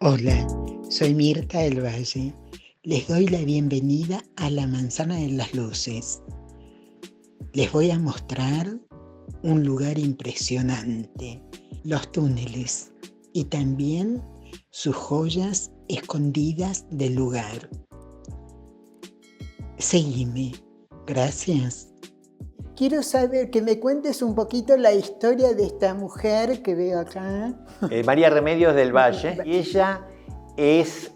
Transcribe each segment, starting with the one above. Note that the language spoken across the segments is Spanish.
Hola, soy Mirta del Valle. Les doy la bienvenida a la Manzana de las Luces. Les voy a mostrar un lugar impresionante, los túneles y también sus joyas escondidas del lugar. Seguime. Gracias. Quiero saber que me cuentes un poquito la historia de esta mujer que veo acá. María Remedios del Valle, y ella es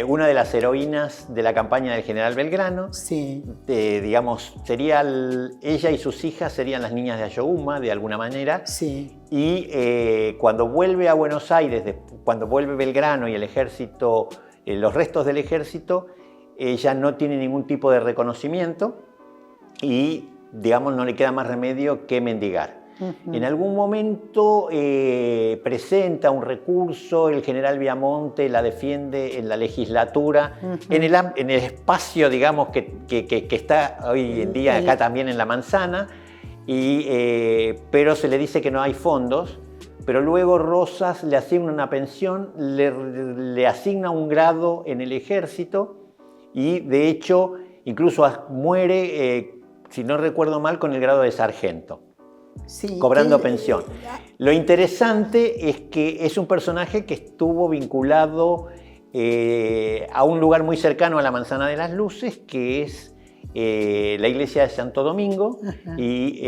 una de las heroínas de la campaña del general Belgrano. Sí. Digamos, ella y sus hijas serían las niñas de Ayohuma, de alguna manera. Sí. Y cuando vuelve a Buenos Aires, cuando vuelve Belgrano y el ejército, los restos del ejército, ella no tiene ningún tipo de reconocimiento y, digamos, no le queda más remedio que mendigar. En algún momento presenta un recurso, el general Viamonte la defiende en la legislatura, en el espacio, digamos, que está hoy en día acá también en La Manzana, pero se le dice que no hay fondos, pero luego Rosas le asigna una pensión, le asigna un grado en el ejército y, de hecho, incluso muere, si no recuerdo mal, con el grado de sargento. Sí, cobrando pensión. Lo interesante es que es un personaje que estuvo vinculado a un lugar muy cercano a la Manzana de las Luces, que es la iglesia de Santo Domingo. Y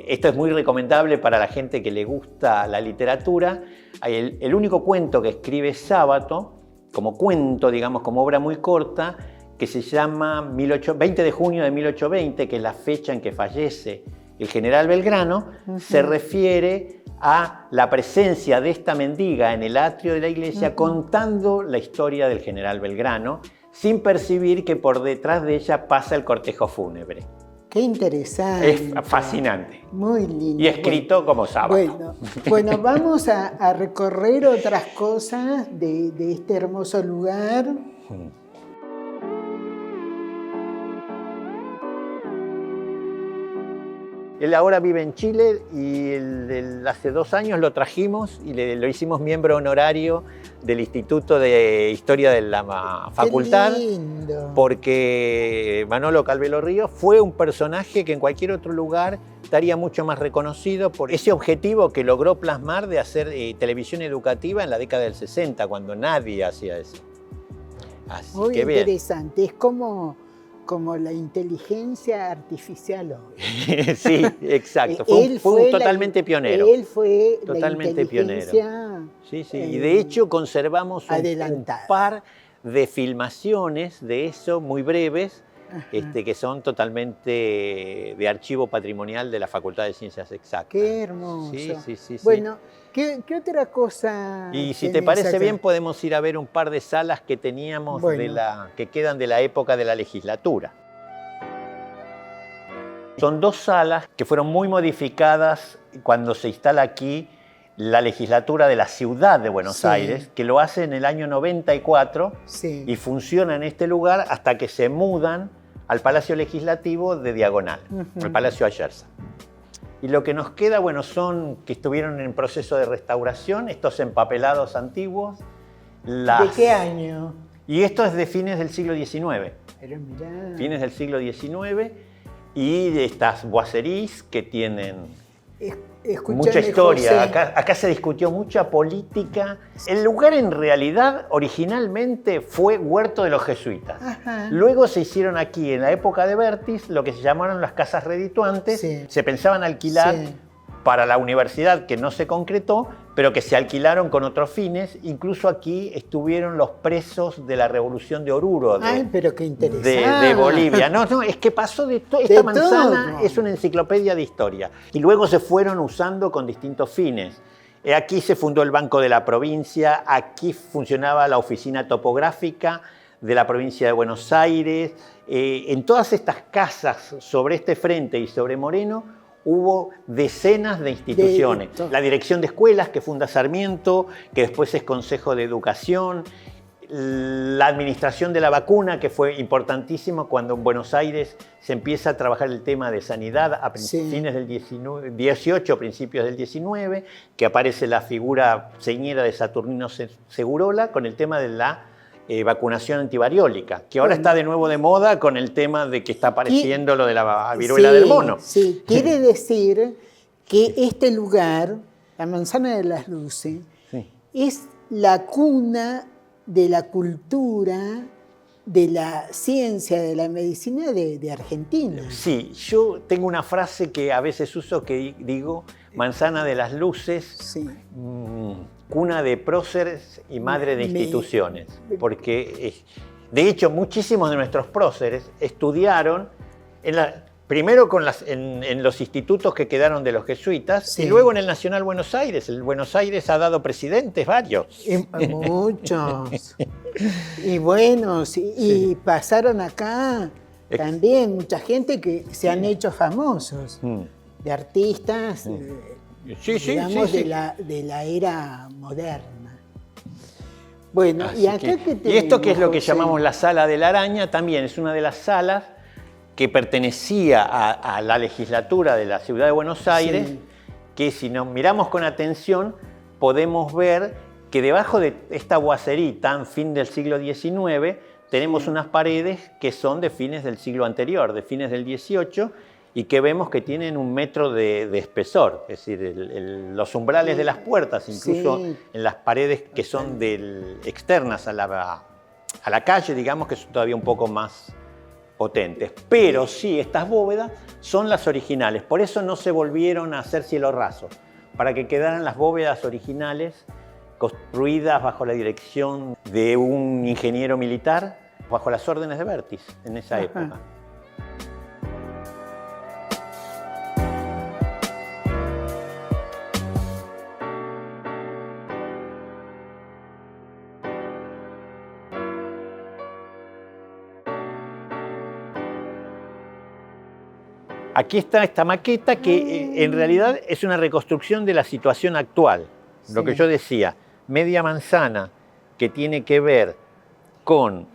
esto es muy recomendable para la gente que le gusta la literatura. El único cuento que escribe Sábato, como cuento, digamos, como obra muy corta, que se llama 20 de junio de 1820, que es la fecha en que fallece el general Belgrano, se refiere a la presencia de esta mendiga en el atrio de la iglesia contando la historia del general Belgrano, sin percibir que por detrás de ella pasa el cortejo fúnebre. ¡Qué interesante! Es fascinante. Muy lindo. Y escrito como Sábato. Bueno, vamos a recorrer otras cosas de este hermoso lugar. Él ahora vive en Chile y hace 2 años lo trajimos y lo hicimos miembro honorario del Instituto de Historia de la Facultad. ¡Qué lindo! Porque Manolo Calvelo Ríos fue un personaje que en cualquier otro lugar estaría mucho más reconocido por ese objetivo que logró plasmar de hacer televisión educativa en la década del 60, cuando nadie hacía eso. Así muy que bien. Interesante, es como la inteligencia artificial hoy. Sí, exacto. Fue totalmente pionero. Él fue totalmente pionero. Sí, sí. Y de hecho conservamos un par de filmaciones de eso, muy breves, que son totalmente de archivo patrimonial de la Facultad de Ciencias Exactas. ¡Qué hermoso! Sí. Bueno, ¿qué otra cosa? Y si te parece bien, podemos ir a ver un par de salas que teníamos que quedan de la época de la legislatura. Son 2 salas que fueron muy modificadas cuando se instala aquí la legislatura de la ciudad de Buenos Aires, que lo hace en el año 94 y funciona en este lugar hasta que se mudan al Palacio Legislativo de Diagonal, al Palacio Ayerza. Y lo que nos queda, son que estuvieron en proceso de restauración, estos empapelados antiguos. ¿De qué año? Y esto es de fines del siglo XIX. Pero mirá. Fines del siglo XIX, y estas boiseries que tienen mucha historia. Acá se discutió mucha política. El lugar en realidad originalmente fue huerto de los jesuitas. Luego se hicieron aquí, en la época de Bertis, lo que se llamaron las casas redituantes. Se pensaban alquilar para la universidad, que no se concretó, pero que se alquilaron con otros fines. Incluso aquí estuvieron los presos de la Revolución de Oruro pero qué interesante. de Bolivia. No, es que pasó de todo. Esta manzana es una enciclopedia de historia. Y luego se fueron usando con distintos fines. Aquí se fundó el Banco de la Provincia, aquí funcionaba la oficina topográfica de la provincia de Buenos Aires. En todas estas casas sobre este frente y sobre Moreno hubo decenas de instituciones. La Dirección de Escuelas, que funda Sarmiento, que después es Consejo de Educación, la administración de la vacuna, que fue importantísimo cuando en Buenos Aires se empieza a trabajar el tema de sanidad a fines del 18, principios del 19, que aparece la figura señera de Saturnino Segurola con el tema de la vacunación antivariólica, que ahora está de nuevo de moda con el tema de que está apareciendo lo de la viruela del mono. Sí, quiere decir que este lugar, la Manzana de las Luces, es la cuna de la cultura, de la ciencia, de la medicina de Argentina. Sí, yo tengo una frase que a veces uso que digo, Manzana de las Luces, cuna de próceres y madre de instituciones. Porque, de hecho, muchísimos de nuestros próceres estudiaron primero en los institutos que quedaron de los jesuitas y luego en el Nacional Buenos Aires. El Buenos Aires ha dado presidentes varios. Muchos. Y buenos. Y pasaron acá también mucha gente que se han hecho famosos. De artistas, digamos, de la era moderna. Bueno, así y acá que tenemos, y esto que es lo que llamamos la Sala de la Araña, también es una de las salas que pertenecía a la legislatura de la ciudad de Buenos Aires, que si nos miramos con atención podemos ver que debajo de esta boiserita, en fin del siglo XIX, tenemos unas paredes que son de fines del siglo anterior, de fines del XVIII, y que vemos que tienen 1 metro de espesor, es decir, los umbrales de las puertas, incluso en las paredes que son externas a la calle, digamos que son todavía un poco más potentes. Pero sí, estas bóvedas son las originales, por eso no se volvieron a hacer cielo raso, para que quedaran las bóvedas originales construidas bajo la dirección de un ingeniero militar, bajo las órdenes de Bertis en esa época. Aquí está esta maqueta que en realidad es una reconstrucción de la situación actual. Lo que yo decía, media manzana que tiene que ver con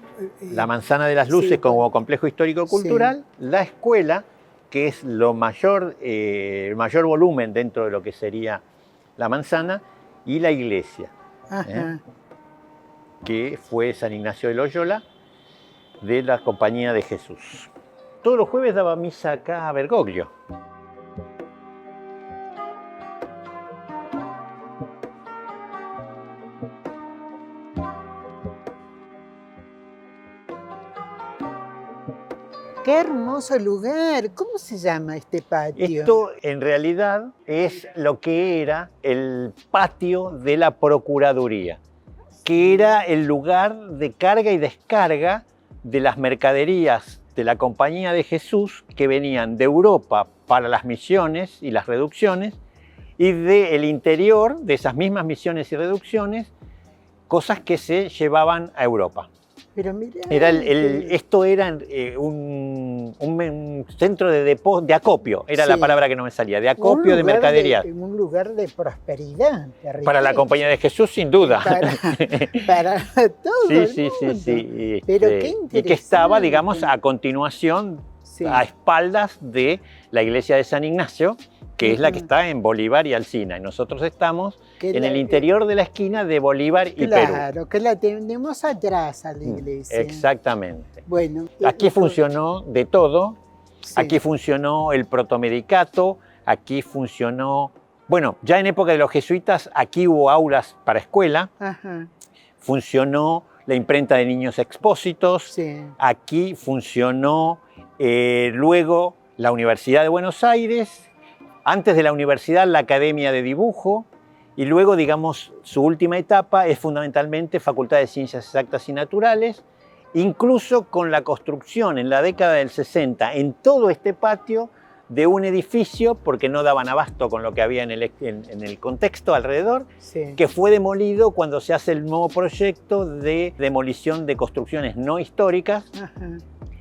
la Manzana de las Luces como complejo histórico-cultural, la escuela, que es el mayor volumen dentro de lo que sería la manzana, y la iglesia, que fue San Ignacio de Loyola, de la Compañía de Jesús. Todos los jueves daba misa acá a Bergoglio. ¡Qué hermoso lugar! ¿Cómo se llama este patio? Esto en realidad es lo que era el patio de la Procuraduría, que era el lugar de carga y descarga de las mercaderías de la Compañía de Jesús que venían de Europa para las misiones y las reducciones, y del interior de esas mismas misiones y reducciones, cosas que se llevaban a Europa. Pero mirá, esto era un centro de acopio, era la palabra que no me salía, de acopio de mercaderías. Un lugar de prosperidad. Para la Compañía de Jesús, sin duda. Para todo el mundo. Sí. Pero qué interesante. Y que estaba, digamos, a continuación, a espaldas de la iglesia de San Ignacio, que es la que está en Bolívar y Alsina. Y nosotros estamos en el interior de la esquina de Bolívar y Perú. Claro, que la tenemos atrás a la iglesia. Exactamente. Bueno, aquí funcionó de todo. Aquí funcionó el protomedicato, aquí funcionó... Bueno, ya en época de los jesuitas, aquí hubo aulas para escuela. Funcionó la imprenta de niños expósitos. Aquí funcionó luego la Universidad de Buenos Aires. Antes de la universidad, la Academia de Dibujo, y luego, digamos, su última etapa es fundamentalmente Facultad de Ciencias Exactas y Naturales, incluso con la construcción en la década del 60 en todo este patio de un edificio, porque no daban abasto con lo que había en el contexto alrededor, que fue demolido cuando se hace el nuevo proyecto de demolición de construcciones no históricas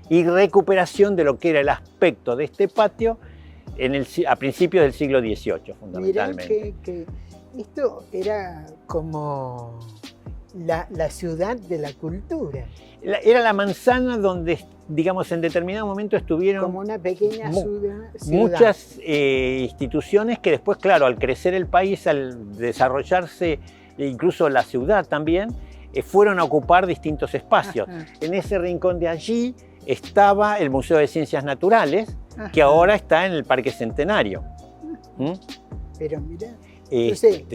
y recuperación de lo que era el aspecto de este patio a principios del siglo XVIII, fundamentalmente. Mirá que esto era como la ciudad de la cultura. Era la manzana donde, digamos, en determinado momento estuvieron como una pequeña ciudad. Muchas instituciones que después, claro, al crecer el país, al desarrollarse incluso la ciudad también, fueron a ocupar distintos espacios. Ajá. En ese rincón de allí estaba el Museo de Ciencias Naturales, ajá, que ahora está en el Parque Centenario. ¿Mm? Pero mira, este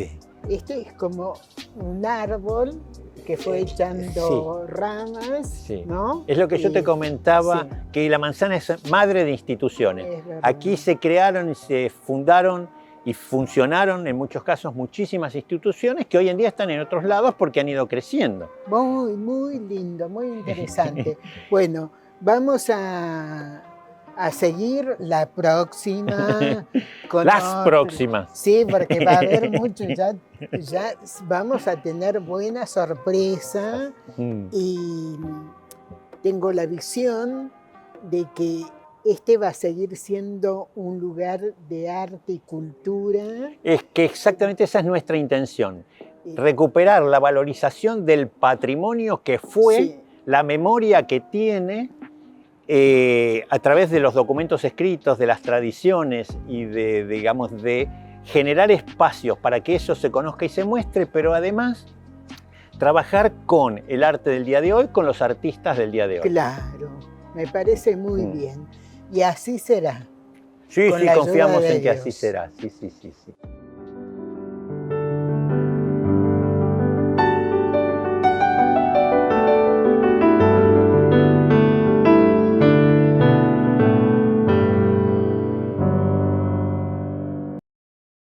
es como un árbol que fue echando ramas, sí, ¿no? Es lo que yo te comentaba, sí, que la manzana es madre de instituciones. Aquí se crearon y se fundaron y funcionaron en muchos casos muchísimas instituciones que hoy en día están en otros lados porque han ido creciendo. Muy lindo, muy interesante. Bueno, vamos a seguir la próxima. Próximas. Sí, porque va a haber mucho, ya vamos a tener buena sorpresa y tengo la visión de que este va a seguir siendo un lugar de arte y cultura. Es que exactamente esa es nuestra intención, recuperar la valorización del patrimonio que fue, sí, la memoria que tiene, a través de los documentos escritos, de las tradiciones y de generar espacios para que eso se conozca y se muestre, pero además trabajar con el arte del día de hoy, con los artistas del día de hoy. Claro, me parece muy bien. Y así será. Sí, confiamos en que así será. Sí.